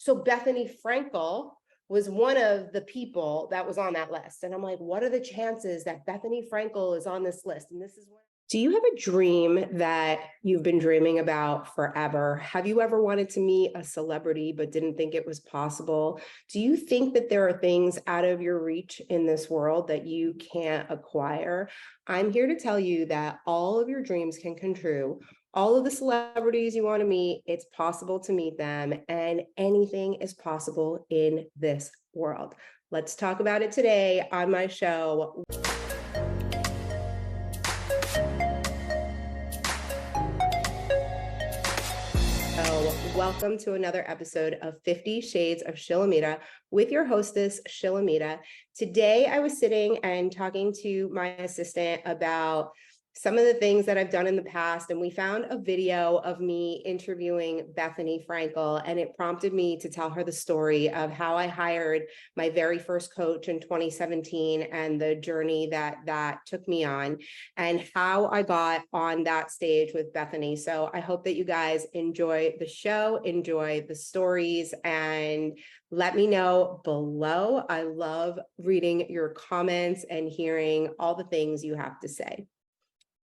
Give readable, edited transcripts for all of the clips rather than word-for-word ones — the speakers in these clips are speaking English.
So Bethanny Frankel was one of the people that was on that list. And I'm like, what are the chances that Bethanny Frankel is on this list? And this is what. Do you have a dream that you've been dreaming about forever? Have you ever wanted to meet a celebrity but didn't think it was possible? Do you think that there are things out of your reach in this world that you can't acquire? I'm here to tell you that all of your dreams can come true. All of the celebrities you want to meet, it's possible to meet them, and anything is possible in this world. Let's talk about it today on my show. Welcome to another episode of 50 Shades of Shilamida with your hostess, Shilamida. Today, I was sitting and talking to my assistant about some of the things that I've done in the past, and we found a video of me interviewing Bethanny Frankel, and it prompted me to tell her the story of how I hired my very first coach in 2017 and the journey that took me on, and how I got on that stage with Bethanny. So I hope that you guys enjoy the show, enjoy the stories, and let me know below. I love reading your comments and hearing all the things you have to say.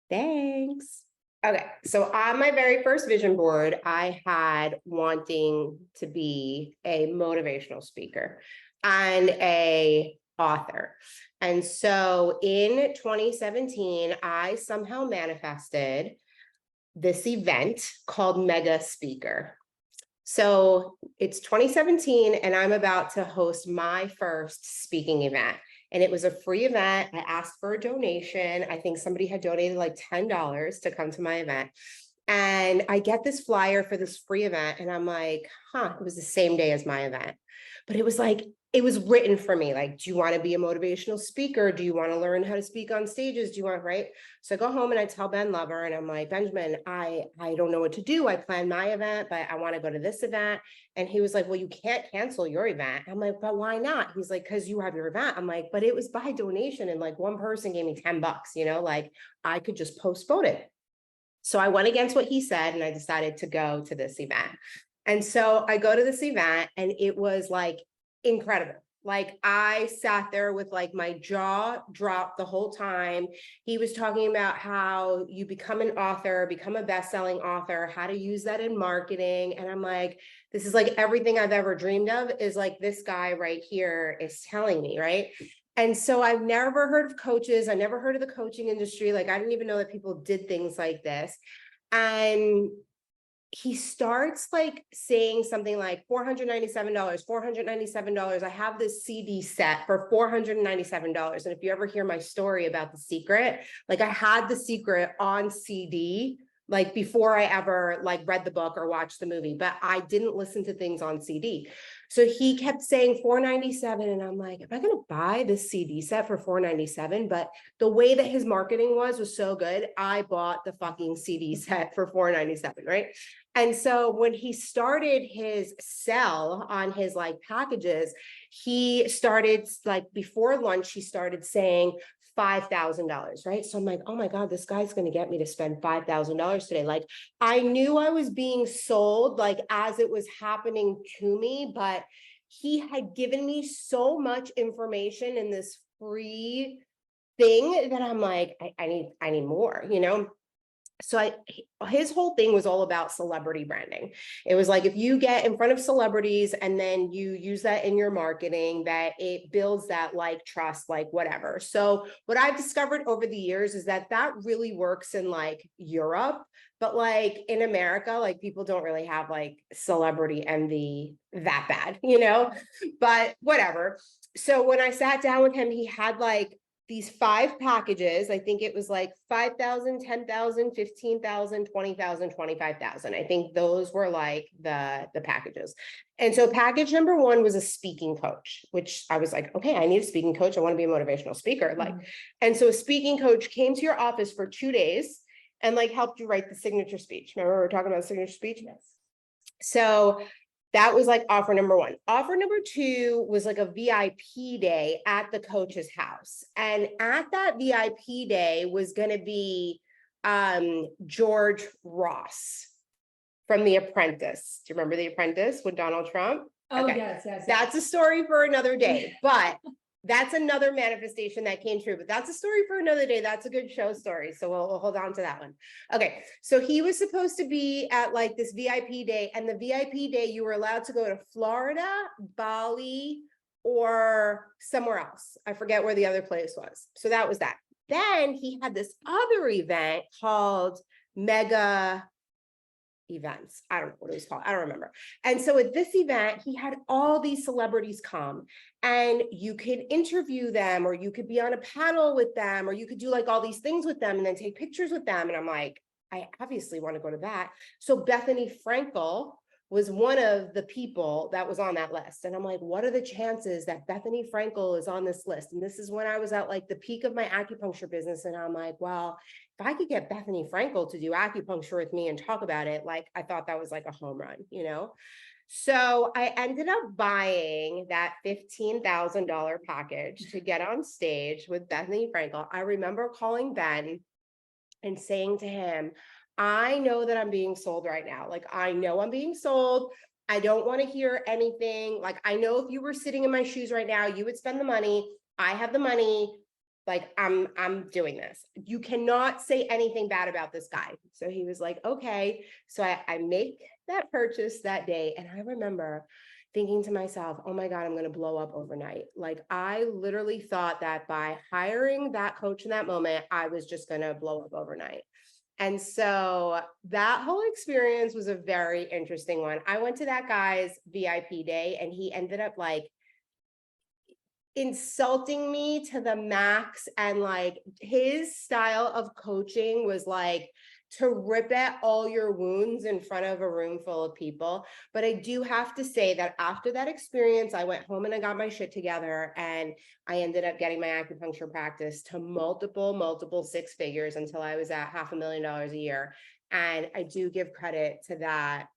Thanks. Okay, so on my very first vision board, I had wanting to be a motivational speaker and a author. And so in 2017, I somehow manifested this event called Mega Speaker. So it's 2017 and I'm about to host my first speaking event. And it was a free event. I asked for a donation. I think somebody had donated like $10 to come to my event. And I get this flyer for this free event. And I'm like, it was the same day as my event. But it was like, it was written for me. Like, do you want to be a motivational speaker? Do you want to learn how to speak on stages? Do you want, right? So I go home and I tell Ben Lover and I'm like, Benjamin, I don't know what to do. I planned my event, but I want to go to this event. And he was like, well, you can't cancel your event. I'm like, but why not? He's like, because you have your event. I'm like, but it was by donation. And like one person gave me $10, like I could just postpone it. So I went against what he said and I decided to go to this event. And so I go to this event and it was like incredible. Like I sat there with like my jaw dropped the whole time. He was talking about how you become an author, become a best-selling author, how to use that in marketing. And I'm like, this is like everything I've ever dreamed of is like this guy right here is telling me, right? And so I've never heard of coaches. I never heard of the coaching industry. Like I didn't even know that people did things like this. And he starts like saying something like $497. I have this CD set for $497. And if you ever hear my story about The Secret, like I had The Secret on CD, like before I ever like read the book or watched the movie, but I didn't listen to things on CD. So he kept saying $497. And I'm like, am I going to buy this CD set for $497? But the way that his marketing was so good. I bought the fucking CD set for $497, right? And so when he started his sell on his like packages, he started like before lunch, he started saying $5,000, right? So I'm like, oh my God, this guy's going to get me to spend $5,000 today. Like I knew I was being sold like as it was happening to me, but he had given me so much information in this free thing that I'm like, I need more, So his whole thing was all about celebrity branding. It was like, if you get in front of celebrities and then you use that in your marketing, that it builds that like trust, like whatever. So what I've discovered over the years is that really works in like Europe, but like in America, like people don't really have like celebrity envy that bad, but whatever. So when I sat down with him, he had like these 5 packages. I think it was like 5,000, 10,000, 15,000, 20,000, 25,000. I think those were like the packages. And so package number 1 was a speaking coach, which I was like, okay, I need a speaking coach. I want to be a motivational speaker. And so a speaking coach came to your office for 2 days and like helped you write the signature speech. Remember we were talking about signature speech? Yes. So that was like offer number 1. Offer number 2 was like a VIP day at the coach's house. And at that VIP day was going to be George Ross from The Apprentice. Do you remember The Apprentice with Donald Trump? Oh, Okay. yes. That's a story for another day, but that's another manifestation that came true, but that's a story for another day. That's a good show story. So we'll hold on to that one. Okay. So he was supposed to be at like this VIP day, and the VIP day, you were allowed to go to Florida, Bali, or somewhere else. I forget where the other place was. So that was that. Then he had this other event called Mega Events. I don't know what it was called. I don't remember. And so at this event, he had all these celebrities come, and you could interview them, or you could be on a panel with them, or you could do like all these things with them and then take pictures with them. And I'm like, I obviously want to go to that. So Bethanny Frankel was one of the people that was on that list. And I'm like, what are the chances that Bethanny Frankel is on this list? And this is when I was at like the peak of my acupuncture business. And I'm like, well, if I could get Bethanny Frankel to do acupuncture with me and talk about it, like I thought that was like a home run, you know? So I ended up buying that $15,000 package to get on stage with Bethanny Frankel. I remember calling Ben and saying to him, I know that I'm being sold right now. Like, I know I'm being sold. I don't want to hear anything. Like, I know if you were sitting in my shoes right now, you would spend the money. I have the money. Like, I'm doing this. You cannot say anything bad about this guy. So he was like, okay. So I make that purchase that day. And I remember thinking to myself, oh my God, I'm going to blow up overnight. Like, I literally thought that by hiring that coach in that moment, I was just going to blow up overnight. And so that whole experience was a very interesting one. I went to that guy's VIP day, and he ended up like insulting me to the max. And like his style of coaching was like to rip at all your wounds in front of a room full of people. But I do have to say that after that experience, I went home and I got my shit together, and I ended up getting my acupuncture practice to multiple six figures until I was at $500,000 a year. And I do give credit to that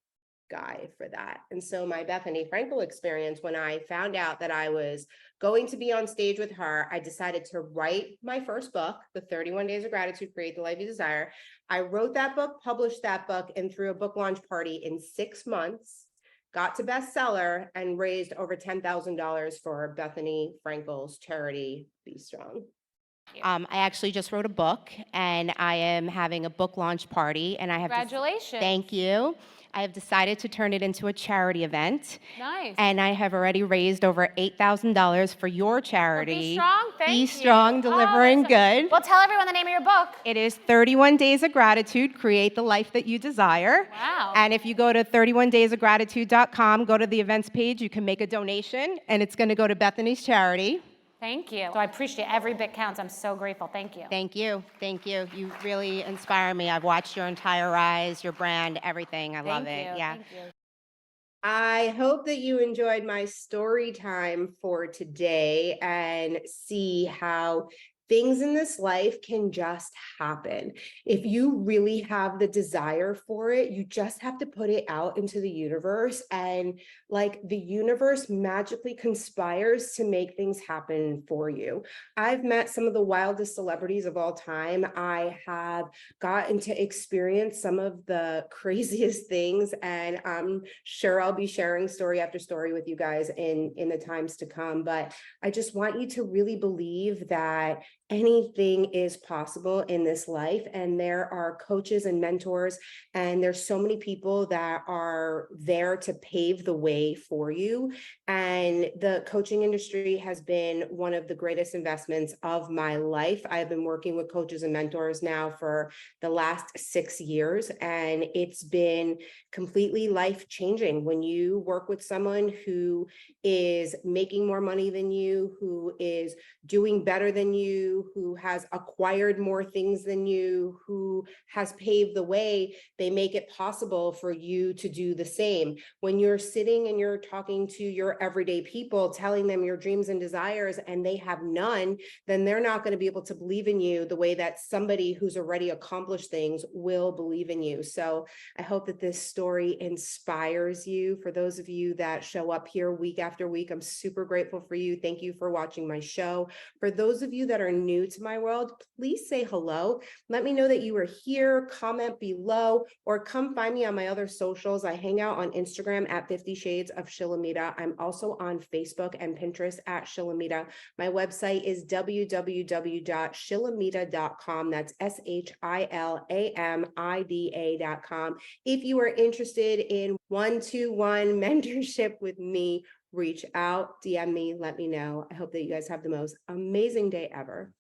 guy for that. And so my Bethanny Frankel experience, when I found out that I was going to be on stage with her, I decided to write my first book, The 31 Days of Gratitude, Create the Life You Desire. I wrote that book, published that book, and threw a book launch party in 6 months, got to bestseller, and raised over $10,000 for Bethanny Frankel's charity, Be Strong. I actually just wrote a book, and I am having a book launch party, and I have Congratulations. Thank you. I have decided to turn it into a charity event. Nice. And I have already raised over $8,000 for your charity. Be Strong, thank you. Be Strong, Delivering Good. Well, tell everyone the name of your book. It is 31 Days of Gratitude, Create the Life That You Desire. Wow. And if you go to 31daysofgratitude.com, go to the events page, you can make a donation, and it's going to go to Bethanny's charity. Thank you. So I appreciate every bit counts. I'm so grateful. Thank you. Thank you. Thank you. You really inspire me. I've watched your entire rise, your brand, everything. I love it. Yeah. Thank you. I hope that you enjoyed my story time for today and see how things in this life can just happen. If you really have the desire for it, you just have to put it out into the universe, and like the universe magically conspires to make things happen for you. I've met some of the wildest celebrities of all time. I have gotten to experience some of the craziest things, and I'm sure I'll be sharing story after story with you guys in the times to come. But I just want you to really believe that anything is possible in this life, and there are coaches and mentors, and there's so many people that are there to pave the way for you. And the coaching industry has been one of the greatest investments of my life. I've been working with coaches and mentors now for the last 6 years, and it's been completely life-changing. When you work with someone who is making more money than you, who is doing better than you, who has acquired more things than you, who has paved the way, they make it possible for you to do the same. When you're sitting and you're talking to your everyday people, telling them your dreams and desires, and they have none, then they're not going to be able to believe in you the way that somebody who's already accomplished things will believe in you. So I hope that this story inspires you. For those of you that show up here week after week, I'm super grateful for you. Thank you for watching my show. For those of you that are new to my world, please say hello. Let me know that you are here, comment below, or come find me on my other socials. I hang out on Instagram at 50 Shades of Shilamida. I'm also on Facebook and Pinterest at Shilamida. My website is www.shilamida.com. That's SHILAMIDA.com. If you are interested in one-to-one mentorship with me, reach out, DM me, let me know. I hope that you guys have the most amazing day ever.